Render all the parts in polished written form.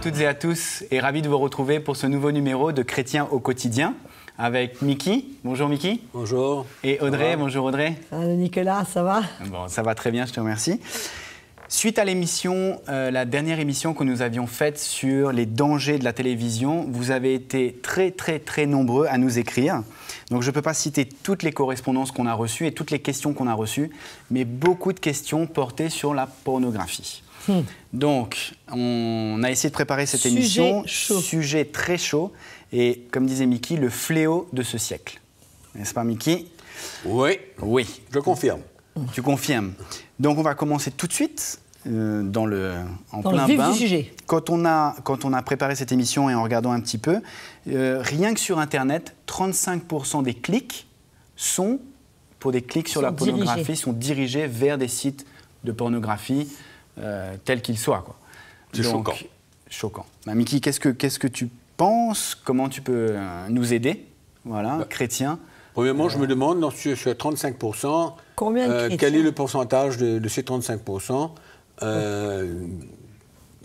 toutes et à tous et ravi de vous retrouver pour ce nouveau numéro de Chrétiens au quotidien avec Mickey. Bonjour Mickey. Bonjour. Et Audrey. Bonjour Audrey. Salut Nicolas, ça va? Bon, ça va très bien, je te remercie. Suite à l'émission, la dernière émission que nous avions faite sur les dangers de la télévision, vous avez été très nombreux à nous écrire. Donc je ne peux pas citer toutes les correspondances qu'on a reçues et toutes les questions qu'on a reçues, mais beaucoup de questions portaient sur la pornographie. Donc, on a essayé de préparer cette émission. Sujet très chaud. Et comme disait Mickey, le fléau de ce siècle. N'est-ce pas, Mickey? Oui. Oui. Je confirme. Tu confirmes. Donc, on va commencer tout de suite en plein le vif bain. du sujet. Quand on a préparé cette émission et en regardant un petit peu, rien que sur Internet, 35% des clics sont, pour des clics sur la pornographie, sont dirigés vers des sites de pornographie. Tel qu'il soit, quoi. C'est choquant. Choquant. Bah, Mickey, qu'est-ce que tu penses? Comment tu peux nous aider? Voilà, chrétien. Premièrement, je me demande, sur 35%, combien de chrétiens quel est le pourcentage de ces 35%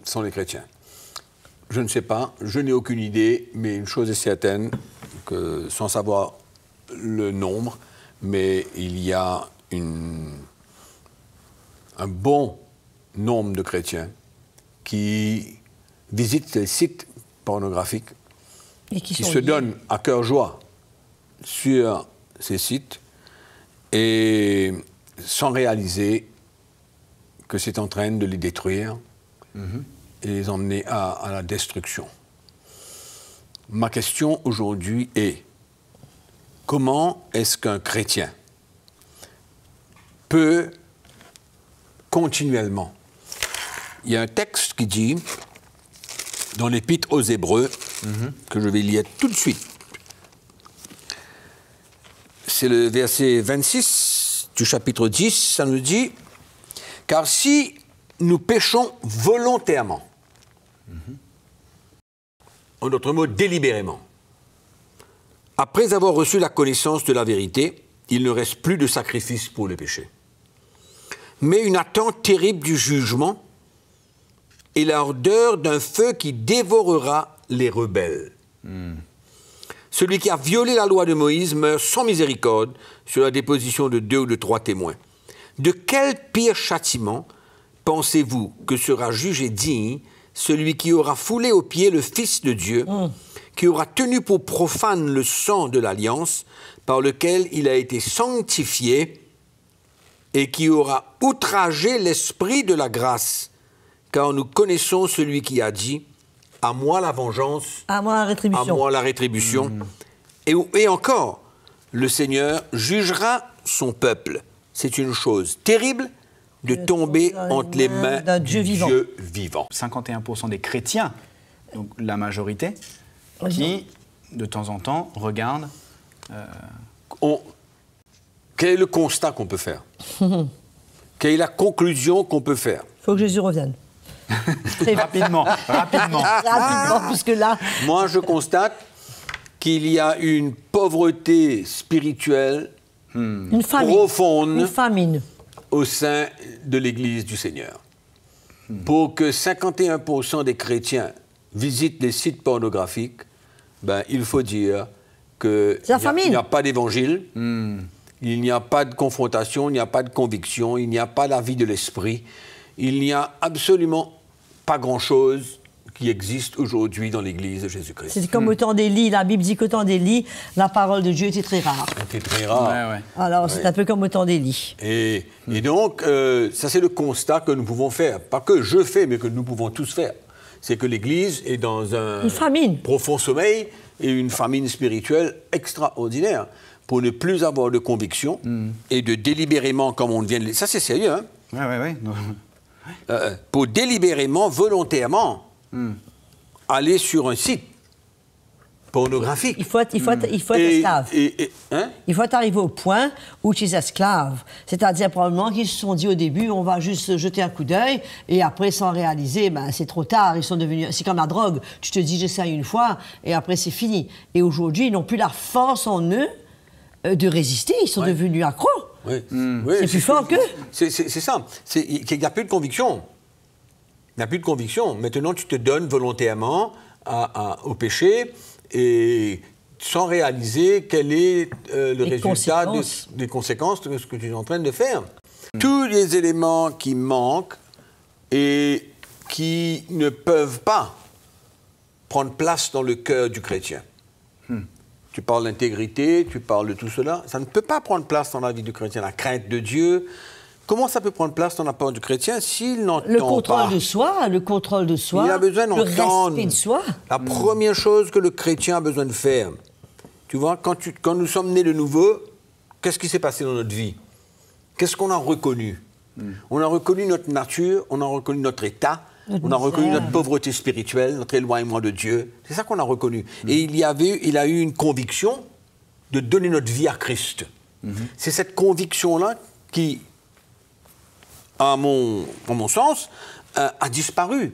sont les chrétiens? Je ne sais pas, je n'ai aucune idée, mais une chose est certaine, que sans savoir le nombre, mais il y a un bon nombre de chrétiens qui visitent les sites pornographiques et qui se donnent à cœur joie sur ces sites et sans réaliser que c'est en train de les détruire et les emmener à la destruction. Ma question aujourd'hui est: comment est-ce qu'un chrétien peut continuellement... Il y a un texte qui dit, dans l'Épître aux Hébreux, que je vais lire tout de suite. C'est le verset 26 du chapitre 10, ça nous dit « Car si nous péchons volontairement, en d'autres mots, délibérément, après avoir reçu la connaissance de la vérité, il ne reste plus de sacrifice pour le péché, mais une attente terrible du jugement et l'ardeur d'un feu qui dévorera les rebelles. Celui qui a violé la loi de Moïse meurt sans miséricorde sur la déposition de 2 ou de 3 témoins. De quel pire châtiment pensez-vous que sera jugé digne celui qui aura foulé aux pieds le Fils de Dieu, qui aura tenu pour profane le sang de l'alliance par lequel il a été sanctifié et qui aura outragé l'esprit de la grâce? Car nous connaissons celui qui a dit « À moi la vengeance, à moi la rétribution. À moi la rétribution. Et encore, le Seigneur jugera son peuple. C'est une chose terrible de tomber entre les mains d'un Dieu vivant. 51% des chrétiens, donc la majorité, qui, de temps en temps, regardent... Quel est le constat qu'on peut faire? Quelle est la conclusion qu'on peut faire? Il faut que Jésus revienne. Rapidement. Puisque là... Moi, je constate qu'il y a une pauvreté spirituelle profonde, une famine au sein de l'Église du Seigneur. Pour que 51% des chrétiens visitent les sites pornographiques, il faut dire qu'il n'y a pas d'évangile, il n'y a pas de confrontation, il n'y a pas de conviction, il n'y a pas la vie de l'esprit. Il n'y a absolument pas grand-chose qui existe aujourd'hui dans l'Église de Jésus-Christ. C'est comme au temps d'Élie. La Bible dit qu'au temps d'Élie, la parole de Dieu était très rare. C'était très rare. Ouais. Alors, c'est un peu comme au temps d'Élie. Et donc, ça, c'est le constat que nous pouvons faire. Pas que je fais, mais que nous pouvons tous faire. C'est que l'Église est dans un profond sommeil et une famine spirituelle extraordinaire pour ne plus avoir de conviction et de délibérément, comme on vient de... Ça, c'est sérieux, hein? Ouais. Pour délibérément, volontairement, aller sur un site pornographique. Il faut être esclave. Il faut arriver au point où tu es esclave. C'est-à-dire probablement qu'ils se sont dit au début, on va juste jeter un coup d'œil, et après, sans réaliser, c'est trop tard. Ils sont devenus... C'est comme la drogue. Tu te dis, j'essaie une fois, et après, c'est fini. Et aujourd'hui, ils n'ont plus la force en eux de résister. Ils sont devenus accros. Oui. C'est plus fort qu'eux. C'est ça. Il n'y a plus de conviction. Il n'y a plus de conviction. Maintenant, tu te donnes volontairement au péché et sans réaliser quel est le résultat des conséquences de ce que tu es en train de faire. Tous les éléments qui manquent et qui ne peuvent pas prendre place dans le cœur du chrétien. Tu parles d'intégrité, tu parles de tout cela. Ça ne peut pas prendre place dans la vie du chrétien. La crainte de Dieu. Comment ça peut prendre place dans la part du chrétien s'il n'entend pas? Le contrôle de soi, Il a besoin d'entendre. Le respect de soi. La première chose que le chrétien a besoin de faire, tu vois, quand nous sommes nés de nouveau, qu'est-ce qui s'est passé dans notre vie? Qu'est-ce qu'on a reconnu? On a reconnu notre nature, on a reconnu notre état, on a reconnu notre pauvreté spirituelle, notre éloignement de Dieu. C'est ça qu'on a reconnu. Et il a eu une conviction de donner notre vie à Christ. C'est cette conviction-là qui, à mon sens, a disparu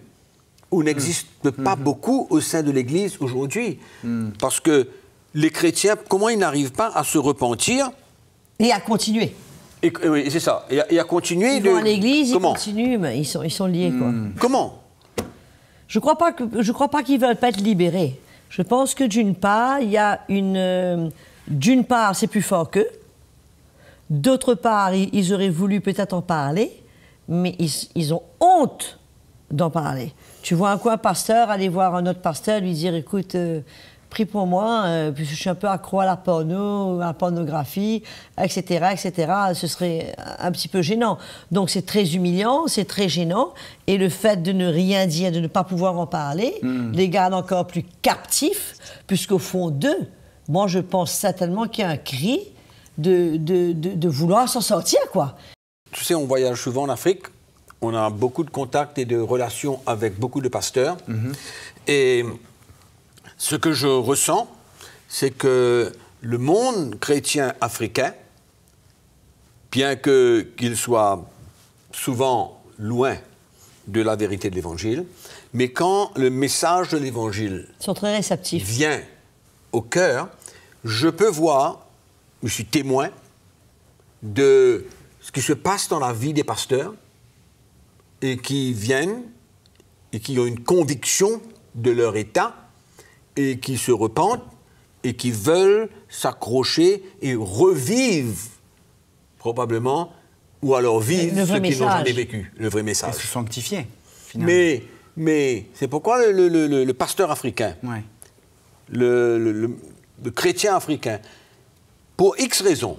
ou n'existe pas beaucoup au sein de l'Église aujourd'hui. Parce que les chrétiens, comment ils n'arrivent pas à se repentir? Et à continuer. Oui, c'est ça. Et à continuer. Ils vont à l'église, ils continuent, mais ils sont liés, quoi. Comment? Je crois pas qu'ils veulent pas être libérés. Je pense que d'une part, il y a d'une part, c'est plus fort qu'eux. D'autre part, ils auraient voulu peut-être en parler, mais ils ont honte d'en parler. Tu vois un pasteur aller voir un autre pasteur, lui dire, écoute, prie pour moi, puisque je suis un peu accro à la pornographie, etc., etc. Ce serait un petit peu gênant. Donc c'est très humiliant, c'est très gênant. Et le fait de ne rien dire, de ne pas pouvoir en parler, les garde encore plus captifs, puisqu'au fond d'eux, moi je pense certainement qu'il y a un cri de vouloir s'en sortir, quoi. Tu sais, on voyage souvent en Afrique, on a beaucoup de contacts et de relations avec beaucoup de pasteurs. Et ce que je ressens, c'est que le monde chrétien africain, bien qu'il soit souvent loin de la vérité de l'Évangile, mais quand le message de l'Évangile vient au cœur, je peux voir, je suis témoin de ce qui se passe dans la vie des pasteurs et qui viennent et qui ont une conviction de leur état et qui se repentent et qui veulent s'accrocher et revivre probablement ou alors vivre ce qu'ils n'ont jamais vécu, le vrai message. Et se sanctifier, finalement. Mais c'est pourquoi le pasteur africain, le chrétien africain, pour X raisons,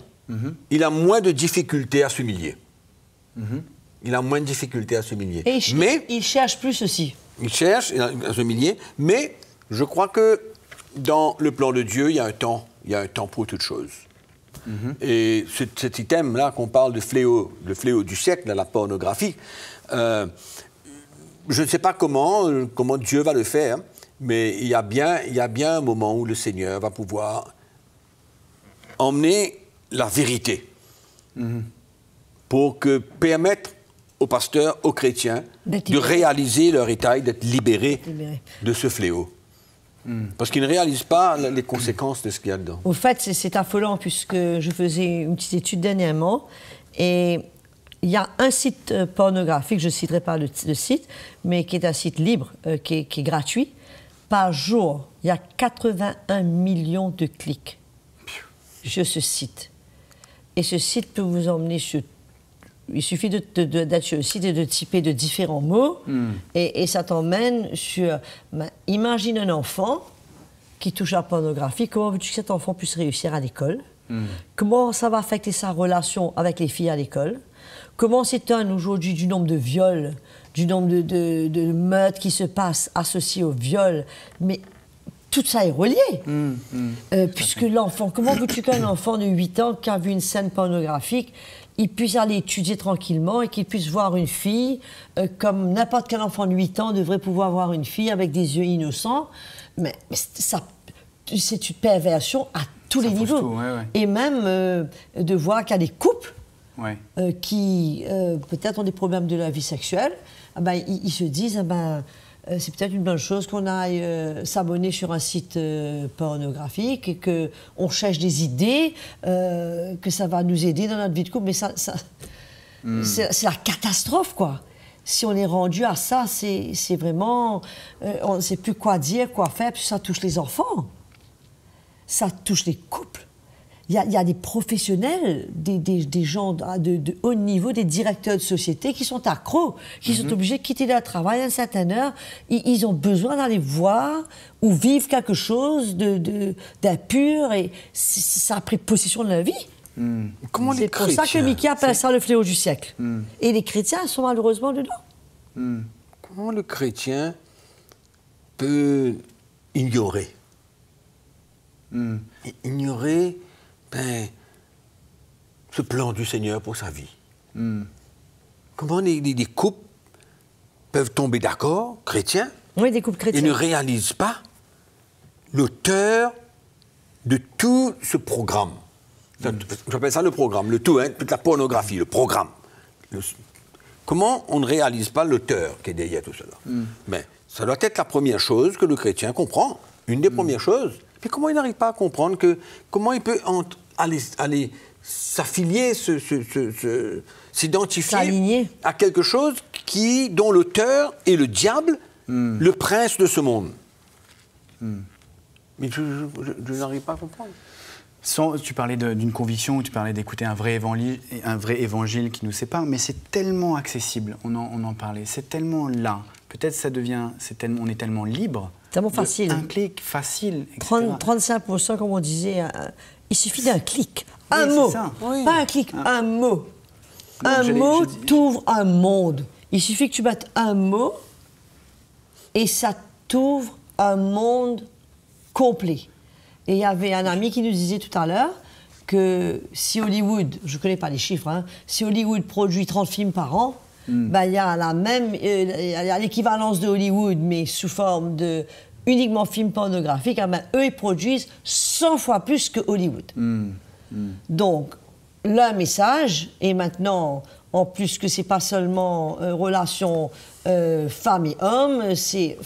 il a moins de difficultés à s'humilier. Il a moins de difficultés à s'humilier. Et il cherche plus aussi. Il cherche à s'humilier, mais je crois que dans le plan de Dieu, il y a un temps pour toute chose. Et cet item-là qu'on parle de fléau du siècle, la pornographie, je ne sais pas comment Dieu va le faire, mais il y a bien un moment où le Seigneur va pouvoir emmener la vérité pour permettre aux pasteurs, aux chrétiens, de réaliser leur état et d'être libérés de ce fléau. Parce qu'ils ne réalisent pas les conséquences de ce qu'il y a dedans. Au fait, c'est affolant, puisque je faisais une petite étude dernièrement, et il y a un site pornographique, je ne citerai pas le site, mais qui est un site libre, qui est gratuit. Par jour, il y a 81 millions de clics sur ce site. Et ce site peut vous emmener sur... Il suffit d'être sur le site et de typer de différents mots, et ça t'emmène sur... imagine un enfant qui touche à la pornographie. Comment veux-tu que cet enfant puisse réussir à l'école? Comment ça va affecter sa relation avec les filles à l'école? Comment s'étonne aujourd'hui du nombre de viols, du nombre de meurtres qui se passent associés au viol? Mais tout ça est relié. Puisque l'enfant... Comment veux-tu qu'un enfant de 8 ans qui a vu une scène pornographique, il puisse aller étudier tranquillement et qu'il puisse voir une fille comme n'importe quel enfant de 8 ans devrait pouvoir voir une fille avec des yeux innocents? Mais ça, c'est une perversion à tous les niveaux. Tout, Et même de voir qu'il y a des couples qui peut-être ont des problèmes de la vie sexuelle, ils se disent c'est peut-être une bonne chose qu'on aille s'abonner sur un site pornographique et qu'on cherche des idées, que ça va nous aider dans notre vie de couple. Mais c'est la catastrophe, quoi. si on est rendu à ça, c'est vraiment... on ne sait plus quoi dire, quoi faire, puis ça touche les enfants. Ça touche les couples. Il y a des professionnels, des gens de haut niveau, des directeurs de société qui sont accros, qui sont obligés de quitter leur travail à une certaine heure. Ils ont besoin d'aller voir ou vivre quelque chose d'impur et ça a pris possession de leur vie. C'est pour ça que Mickey appelle ça le fléau du siècle. Et les chrétiens sont malheureusement dedans. Comment le chrétien peut ignorer ignorer ce plan du Seigneur pour sa vie? Comment des couples peuvent tomber d'accord, chrétiens, oui, des couples chrétiens, et ne réalisent pas l'auteur de tout ce programme? J'appelle ça le programme, le tout, hein, toute la pornographie, le programme. Comment on ne réalise pas l'auteur qui est derrière tout cela? Mais ça doit être la première chose que le chrétien comprend, une des premières choses. Mais comment il n'arrive pas à comprendre comment il peut aller s'affilier, s'identifier à quelque chose dont l'auteur est le diable, le prince de ce monde? Mais je n'arrive pas à comprendre. Tu parlais d'une conviction, tu parlais d'écouter un vrai évangile qui nous sépare, mais c'est tellement accessible, on en parlait, c'est tellement là. Peut-être on est tellement libre. Tellement facile. Un clic, facile, etc. 35%, comme on disait, il suffit d'un clic, un mot. Oui. Pas un clic, un mot. Un mot t'ouvre un monde. Il suffit que tu mettes un mot et ça t'ouvre un monde complet. Et il y avait un ami qui nous disait tout à l'heure que si Hollywood, je ne connais pas les chiffres, hein, si Hollywood produit 30 films par an, ben, il y a l'équivalence de Hollywood, mais sous forme de uniquement films pornographiques, hein, ben, eux, ils produisent 100 fois plus que Hollywood. Donc, leur message est maintenant, en plus que c'est pas seulement relation femmes et hommes, c'est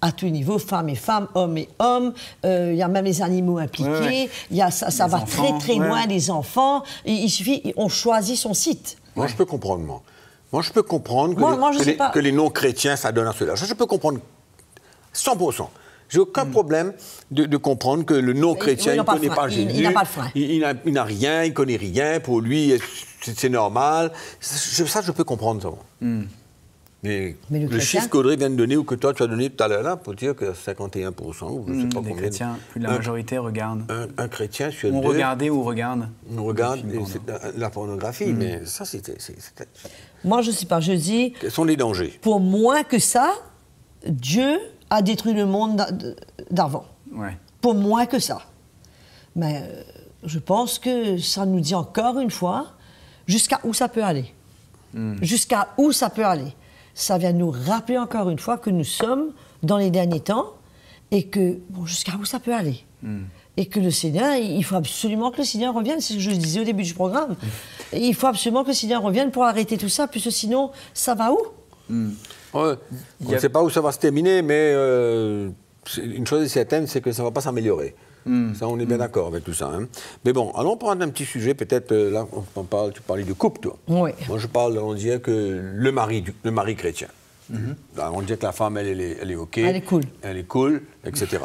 à tout niveau, femmes et femmes, hommes et hommes. Il y a même les animaux impliqués. Ça va enfants, très loin, les enfants. Il suffit, on choisit son site. Moi, je peux comprendre, Moi, je peux comprendre que les non-chrétiens, ça donne à cela. Je peux comprendre 100%. J'ai aucun problème de comprendre que le non-chrétien, il ne connaît pas Jésus. Il n'a pas de frein. Il n'a rien, il ne connaît rien. Pour lui, c'est normal. Ça, je peux comprendre, ça. Mais le chiffre qu'Audrey vient de donner, ou que toi, tu as donné tout à l'heure, là, pour dire que 51%, ou je ne sais pas combien... chrétiens, plus de la majorité regarde. Un chrétien sur deux... On regardait ou regarde. On regarde la pornographie, mais ça, c'était... Moi, je ne sais pas, je dis... Quels sont les dangers? Pour moins que ça, Dieu a détruit le monde d'avant. Ouais. Pour moins que ça. Mais je pense que ça nous dit encore une fois jusqu'à où ça peut aller. Jusqu'à où ça peut aller. Ça vient nous rappeler encore une fois que nous sommes dans les derniers temps et que, bon, jusqu'à où ça peut aller. Et que le Seigneur, il faut absolument que le Seigneur revienne, c'est ce que je disais au début du programme. Il faut absolument que le Seigneur revienne pour arrêter tout ça, puisque sinon, ça va où? On ne sait pas où ça va se terminer, mais une chose est certaine, c'est que ça ne va pas s'améliorer. Ça, on est bien d'accord avec tout ça. Hein. Mais bon, allons prendre un petit sujet, peut-être, là, tu parlais de couple, toi. Oui. Moi, on dirait que le mari chrétien. On dirait que la femme, elle est OK. Elle est cool. Elle est cool, etc.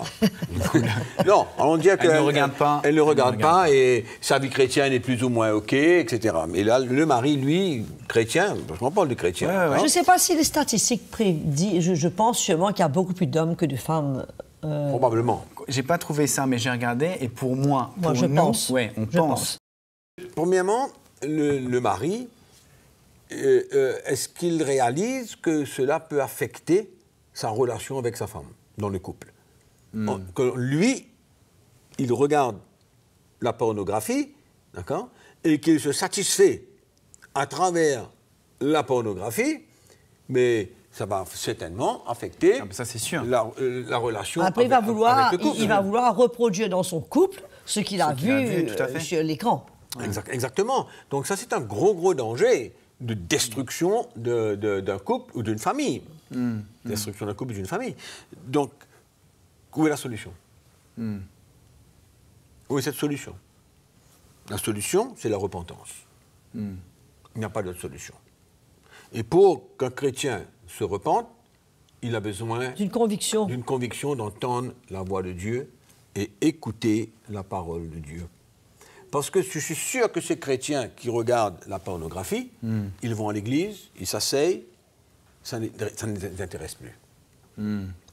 Non, on dirait qu'elle ne regarde pas. Elle ne regarde pas et sa vie chrétienne est plus ou moins OK, etc. Mais là, le mari, lui, chrétien, parce qu'on parle de chrétien. Je ne sais pas si les statistiques prédisent, je pense sûrement qu'il y a beaucoup plus d'hommes que de femmes. Probablement. J'ai pas trouvé ça, mais j'ai regardé, et pour moi, je pense. Ouais, on pense. Premièrement, le mari, est-ce qu'il réalise que cela peut affecter sa relation avec sa femme dans le couple? Que lui, il regarde la pornographie, d'accord, et qu'il se satisfait à travers la pornographie, mais ça va certainement affecter ça, c'est sûr. la relation avec le couple. Il va vouloir reproduire dans son couple ce qu'il a vu sur l'écran. Exactement. Donc ça, c'est un gros danger de destruction d'un couple ou d'une famille. Destruction d'un couple ou d'une famille. Donc, où est la solution? Où est cette solution? La solution, c'est la repentance. Il n'y a pas d'autre solution. Et pour qu'un chrétien se repente, il a besoin d'une conviction d'entendre la voix de Dieu et écouter la parole de Dieu. Parce que je suis sûr que ces chrétiens qui regardent la pornographie, ils vont à l'église, ils s'asseyent, ça ne les intéresse plus.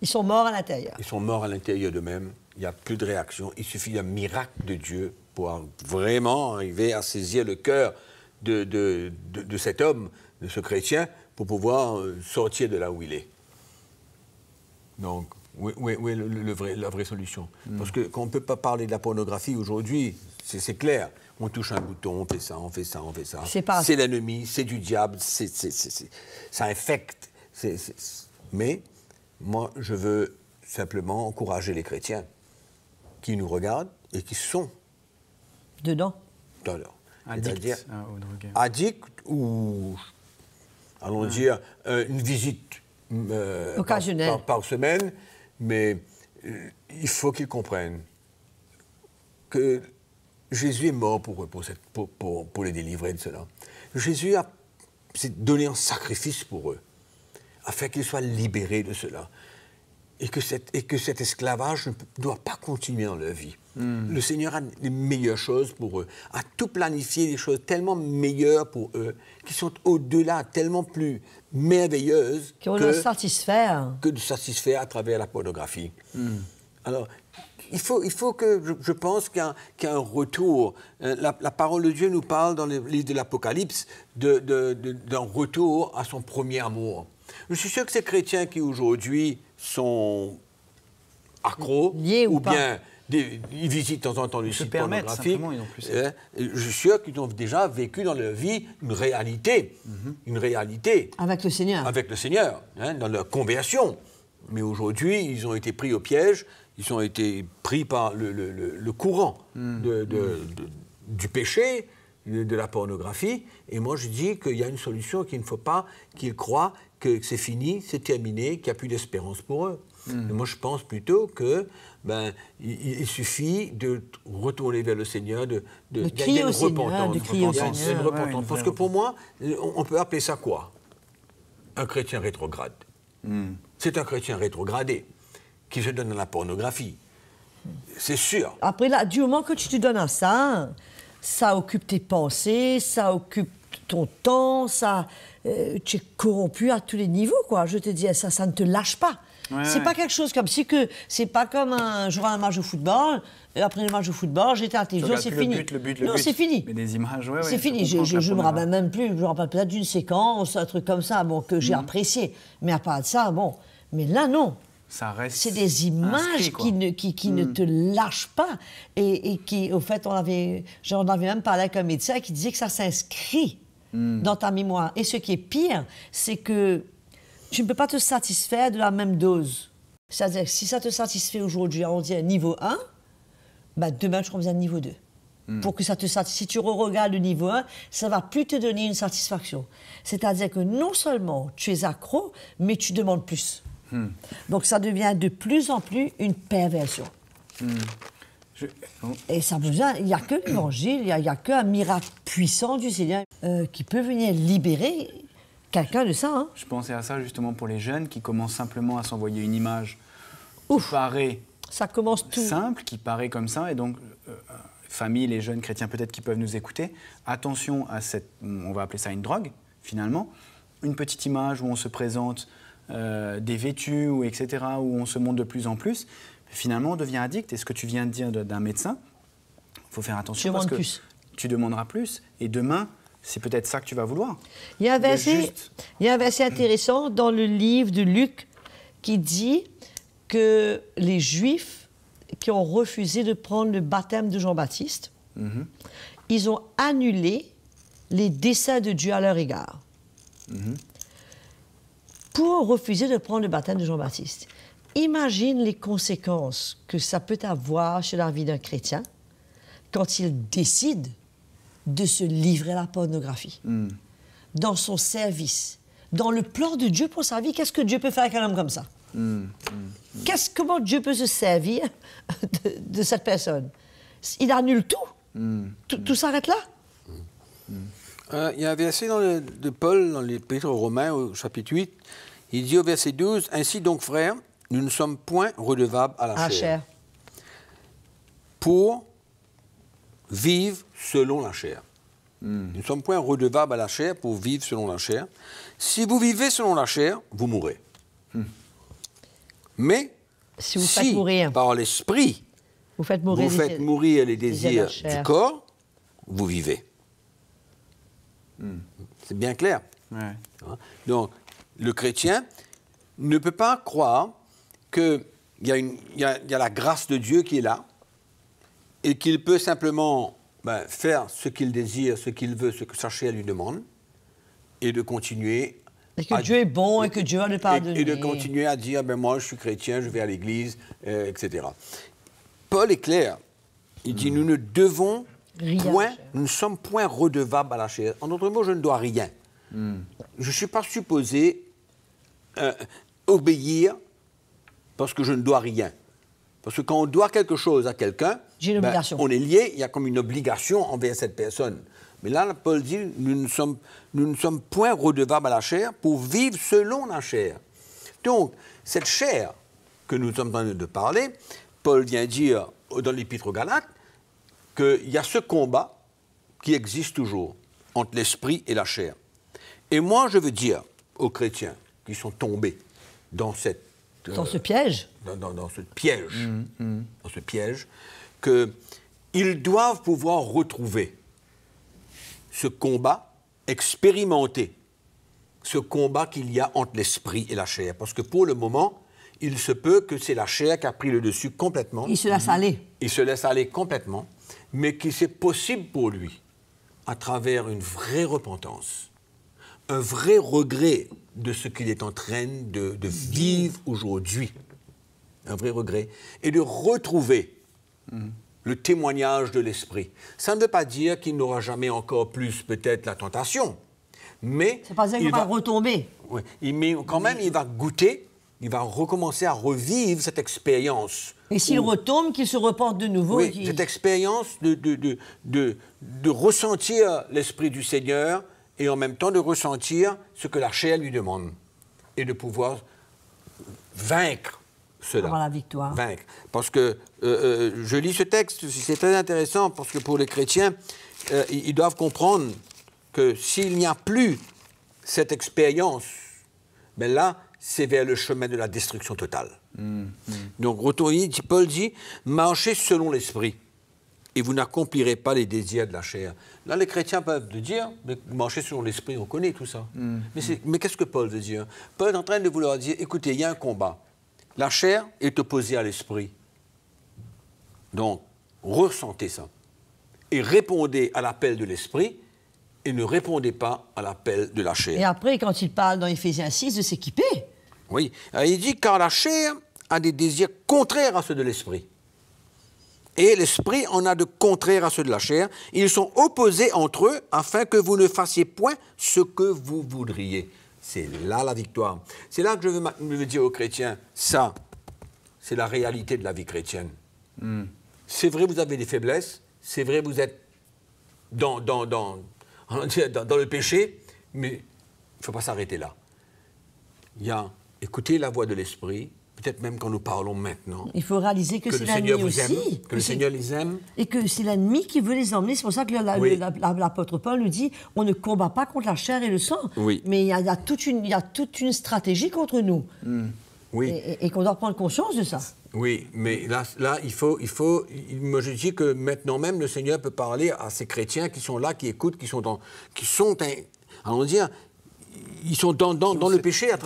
Ils sont morts à l'intérieur. Ils sont morts à l'intérieur d'eux-mêmes, il n'y a plus de réaction, il suffit d'un miracle de Dieu pour vraiment arriver à saisir le cœur de cet homme, de ce chrétien, pour pouvoir sortir de là où il est. Donc, oui, la vraie solution. Parce que quand on ne peut pas parler de la pornographie aujourd'hui, c'est clair. On touche un bouton, on fait ça, on fait ça, on fait ça. C'est l'ennemi, c'est du diable, ça infecte. Mais moi, je veux simplement encourager les chrétiens qui nous regardent et qui sont dedans. C'est-à-dire addicts ou, allons dire, une visite occasionnelle par semaine, mais il faut qu'ils comprennent que Jésus est mort pour eux, pour les délivrer de cela. Jésus s'est donné un sacrifice pour eux, afin qu'ils soient libérés de cela. Et que cet esclavage ne doit pas continuer dans leur vie. Le Seigneur a les meilleures choses pour eux, a tout planifié, des choses tellement meilleures pour eux, qui sont au-delà, tellement plus merveilleuses que de satisfaire à travers la pornographie. Alors, il faut que, je pense qu'il y a un retour. La parole de Dieu nous parle dans le livre de l'Apocalypse d'un retour à son premier amour. Je suis sûr que ces chrétiens qui aujourd'hui sont accros, ou bien ils visitent de temps en temps les sites pornographiques, je suis sûr qu'ils ont déjà vécu dans leur vie une réalité. Avec le Seigneur. Avec le Seigneur, dans leur conversion. Mais aujourd'hui, ils ont été pris au piège, ils ont été pris par le courant du péché, de la pornographie. Et moi, je dis qu'il y a une solution, qu'il ne faut pas qu'ils croient que c'est fini, c'est terminé, qu'il n'y a plus d'espérance pour eux. Et moi, je pense plutôt que il suffit de retourner vers le Seigneur, de crier au Seigneur, de crier au Seigneur. Parce que pour moi, on peut appeler ça quoi? Un chrétien rétrograde. C'est un chrétien rétrogradé qui se donne à la pornographie. C'est sûr. Après, là, du moment que tu te donnes à ça, ça occupe tes pensées, ça occupe ton temps, tu es corrompu à tous les niveaux, quoi. Je te dis, ça ne te lâche pas. C'est pas quelque chose comme si que... C'est pas comme je vois un match de football, et après le match de football, j'étais à la télévision, c'est fini. Le but. C'est fini. Mais des images, c'est fini. Je me rappelle même plus, je me rappelle peut-être d'une séquence, un truc comme ça, que j'ai apprécié. Mais à part de ça, bon... Mais là, non. Ça reste c'est des images qui ne te lâchent pas. Et qui, au fait, j'en avais même parlé avec un médecin qui disait que ça s'inscrit dans ta mémoire. Et ce qui est pire, c'est que tu ne peux pas te satisfaire de la même dose. C'est-à-dire que si ça te satisfait aujourd'hui, on dit un niveau 1, demain, tu reviens à niveau 2. Pour que ça te satisfasse. Si tu regardes le niveau 1, ça ne va plus te donner une satisfaction. C'est-à-dire que non seulement tu es accro, mais tu demandes plus. Donc ça devient de plus en plus une perversion. Et ça besoin, il n'y a que l'évangile, il n'y a qu'un miracle puissant du Seigneur qui peut venir libérer quelqu'un de ça. Je pensais à ça justement pour les jeunes qui commencent simplement à s'envoyer une image qui paraît ça commence tout simple, qui paraît comme ça, et donc famille, les jeunes chrétiens peut-être qui peuvent nous écouter, attention à on va appeler ça une drogue finalement, une petite image où on se présente des vêtus, etc., où on se montre de plus en plus, finalement on devient addict. Et ce que tu viens de dire d'un médecin, il faut faire attention parce que tu demanderas plus. Et demain, c'est peut-être ça que tu vas vouloir. Il y a un verset intéressant dans le livre de Luc qui dit que les Juifs qui ont refusé de prendre le baptême de Jean-Baptiste, ils ont annulé les desseins de Dieu à leur égard. Pour refuser de prendre le baptême de Jean-Baptiste. Imagine les conséquences que ça peut avoir sur la vie d'un chrétien quand il décide de se livrer à la pornographie. Dans son service, dans le plan de Dieu pour sa vie, qu'est-ce que Dieu peut faire avec un homme comme ça? Comment Dieu peut se servir de cette personne? Il annule tout. Tout s'arrête là. Il y a un verset de Paul dans l'Épître aux Romains, au chapitre 8. Il dit au verset 12, « Ainsi donc, frères, nous ne sommes point redevables à la chair, pour vivre selon la chair. » Nous ne sommes point redevables à la chair pour vivre selon la chair. Si vous vivez selon la chair, vous mourrez. Mais si par l'esprit, vous faites mourir les désirs du corps, vous vivez. C'est bien clair. Ouais. Donc, le chrétien ne peut pas croire qu'il y a la grâce de Dieu qui est là et qu'il peut simplement faire ce qu'il désire, ce qu'il veut, ce que sa chair lui demande, et de continuer. Et que Dieu est bon et que Dieu va le pardonner. Et de continuer à dire, moi je suis chrétien, je vais à l'église, etc. Paul est clair. Il dit, nous ne devons point, nous ne sommes point redevables à la chair. En d'autres mots, je ne dois rien. Je ne suis pas supposé obéir parce que je ne dois rien. Parce que quand on doit quelque chose à quelqu'un, on est lié, il y a comme une obligation envers cette personne. Mais là, Paul dit, nous ne sommes point redevables à la chair pour vivre selon la chair. Donc, cette chair que nous sommes en train de parler, Paul vient dire dans l'Épître aux Galates qu'il y a ce combat qui existe toujours entre l'esprit et la chair. Et moi, je veux dire aux chrétiens qui sont tombés dans ce piège, dans ce piège, qu'ils doivent pouvoir retrouver ce combat, expérimenter ce combat qu'il y a entre l'esprit et la chair. Parce que pour le moment, il se peut que c'est la chair qui a pris le dessus complètement. Il se laisse aller. Il se laisse aller complètement, mais que c'est possible pour lui, à travers une vraie repentance, un vrai regret de ce qu'il est en train de vivre aujourd'hui, un vrai regret, et de retrouver le témoignage de l'esprit. Ça ne veut pas dire qu'il n'aura jamais encore plus peut-être la tentation, mais... C'est pas dire qu'il va retomber. Oui, mais quand même, il va goûter, il va recommencer à revivre cette expérience. Et s'il retombe, qu'il se reporte de nouveau. Oui, cette expérience de ressentir l'esprit du Seigneur et en même temps de ressentir ce que la chair lui demande et de pouvoir vaincre cela. Avoir la victoire. Vaincre. Parce que je lis ce texte, c'est très intéressant parce que pour les chrétiens, ils doivent comprendre que s'il n'y a plus cette expérience, ben là, c'est vers le chemin de la destruction totale. Donc, Paul dit, marchez selon l'esprit et vous n'accomplirez pas les désirs de la chair. Là, les chrétiens peuvent dire, mais marcher selon l'esprit, on connaît tout ça. Mais qu'est-ce que Paul veut dire? Paul est en train de vouloir dire, écoutez, il y a un combat. La chair est opposée à l'esprit. Donc, ressentez ça. Et répondez à l'appel de l'esprit et ne répondez pas à l'appel de la chair. Et après, quand il parle dans Éphésiens 6 de s'équiper. Oui, il dit, car la chair a des désirs contraires à ceux de l'esprit. Et l'esprit en a de contraires à ceux de la chair. Ils sont opposés entre eux afin que vous ne fassiez point ce que vous voudriez. C'est là la victoire. C'est là que je veux dire aux chrétiens, ça, c'est la réalité de la vie chrétienne. C'est vrai, vous avez des faiblesses. C'est vrai, vous êtes dans le péché, mais il ne faut pas s'arrêter là. Il y a écouter la voix de l'esprit, peut-être même quand nous parlons maintenant. Il faut réaliser que c'est l'ennemi aussi. Que le Seigneur les aime. Et que c'est l'ennemi qui veut les emmener. C'est pour ça que l'apôtre Paul nous dit, on ne combat pas contre la chair et le sang. Oui. Mais il y a toute une stratégie contre nous. Oui. Et qu'on doit prendre conscience de ça. Oui, mais là il faut. Moi, je dis que maintenant même, le Seigneur peut parler à ces chrétiens qui sont là, qui écoutent, allons dire, ils sont dans le péché à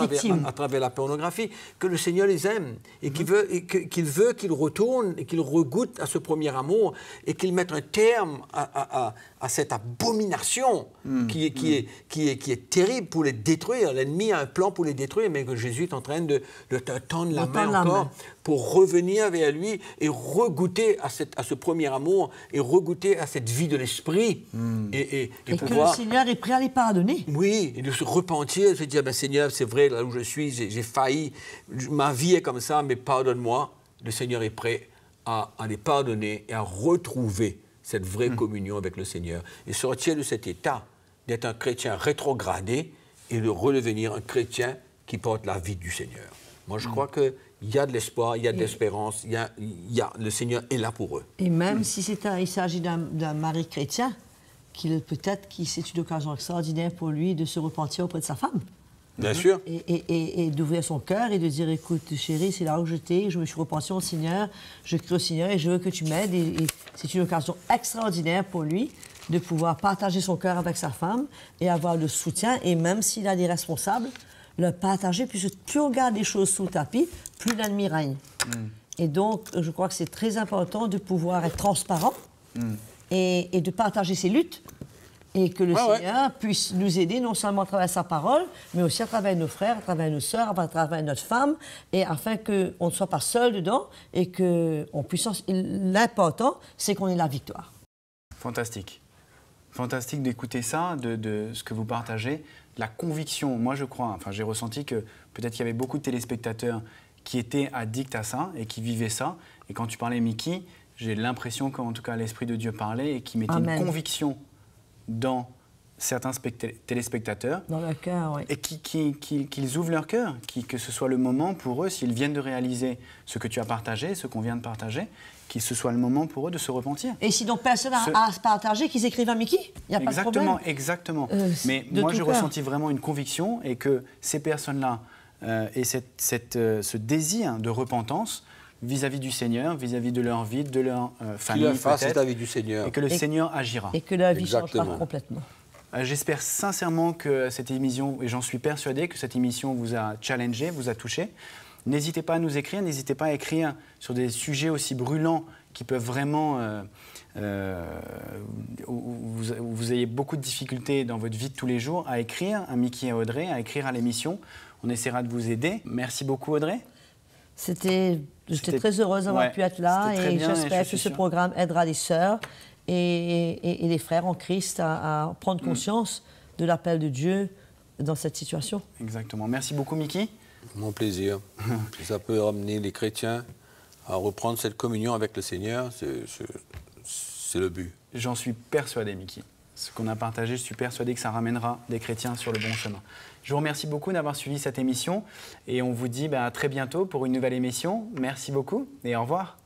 travers la pornographie, que le Seigneur les aime et qu'il veut qu'ils retournent et qu'ils regoûtent à ce premier amour et qu'ils mettent un terme à cette abomination qui est terrible pour les détruire. L'ennemi a un plan pour les détruire, mais que Jésus est en train de tendre la main encore pour revenir vers lui et regoûter à ce premier amour et regoûter à cette vie de l'esprit. Et pouvoir... que le Seigneur est prêt à les pardonner. Oui, et de se repentir, de se dire, Seigneur, c'est vrai, là où je suis, j'ai failli, ma vie est comme ça, mais pardonne-moi. Le Seigneur est prêt à les pardonner et à retrouver cette vraie communion avec le Seigneur et sortir de cet état d'être un chrétien rétrogradé et de redevenir un chrétien qui porte la vie du Seigneur. Moi, je crois qu'il y a de l'espoir, il y a de l'espérance, le Seigneur est là pour eux. Et même si il s'agit d'un mari chrétien, peut-être que c'est une occasion extraordinaire pour lui de se repentir auprès de sa femme. Bien sûr. Et d'ouvrir son cœur et de dire, écoute, chérie, c'est là où j'étais, je me suis repenti au Seigneur, je crie au Seigneur et je veux que tu m'aides. Et c'est une occasion extraordinaire pour lui de pouvoir partager son cœur avec sa femme et avoir le soutien. Et même s'il a des responsables, le partager, puisque plus on garde les choses sous le tapis, plus l'ennemi règne. Et donc, je crois que c'est très important de pouvoir être transparent et de partager ses luttes. Et que le Seigneur puisse nous aider non seulement à travers sa parole, mais aussi à travers nos frères, à travers nos sœurs, à travers notre femme, et afin qu'on ne soit pas seul dedans et qu'on puisse... L'important, c'est qu'on ait la victoire. Fantastique. Fantastique d'écouter ça, de ce que vous partagez. La conviction, moi je crois, enfin j'ai ressenti que peut-être qu'il y avait beaucoup de téléspectateurs qui étaient addicts à ça et qui vivaient ça. Et quand tu parlais, Mickey, j'ai l'impression qu'en tout cas l'Esprit de Dieu parlait et qu'il mettait une conviction dans certains téléspectateurs. Dans leur cœur, oui. Et qu'ils ouvrent leur cœur, que ce soit le moment pour eux, s'ils viennent de réaliser ce que tu as partagé, ce qu'on vient de partager, que ce soit le moment pour eux de se repentir. Et si donc personne n'a à se partager, qu'ils écrivent à Mickey, il n'y a pas de problème. Exactement. Mais moi, j'ai ressenti vraiment une conviction et que ces personnes-là aient ce désir de repentance vis-à-vis du Seigneur, vis-à-vis de leur vie, de leur famille, qu'ils fassent vis-à-vis du Seigneur. Et que le Seigneur agira. Et que la vie changera complètement. J'espère sincèrement que cette émission, et j'en suis persuadé, que cette émission vous a challengé, vous a touché. N'hésitez pas à nous écrire, n'hésitez pas à écrire sur des sujets aussi brûlants qui peuvent vraiment... où vous ayez beaucoup de difficultés dans votre vie de tous les jours, à écrire à Mickey et à Audrey, à écrire à l'émission. On essaiera de vous aider. Merci beaucoup, Audrey. J'étais très heureuse d'avoir pu être là et j'espère que ce programme aidera les sœurs et les frères en Christ à prendre conscience de l'appel de Dieu dans cette situation. Exactement. Merci beaucoup, Mickey. Mon plaisir. Si ça peut ramener les chrétiens à reprendre cette communion avec le Seigneur, c'est le but. J'en suis persuadé, Mickey. Ce qu'on a partagé, je suis persuadé que ça ramènera des chrétiens sur le bon chemin. Je vous remercie beaucoup d'avoir suivi cette émission et on vous dit à très bientôt pour une nouvelle émission. Merci beaucoup et au revoir.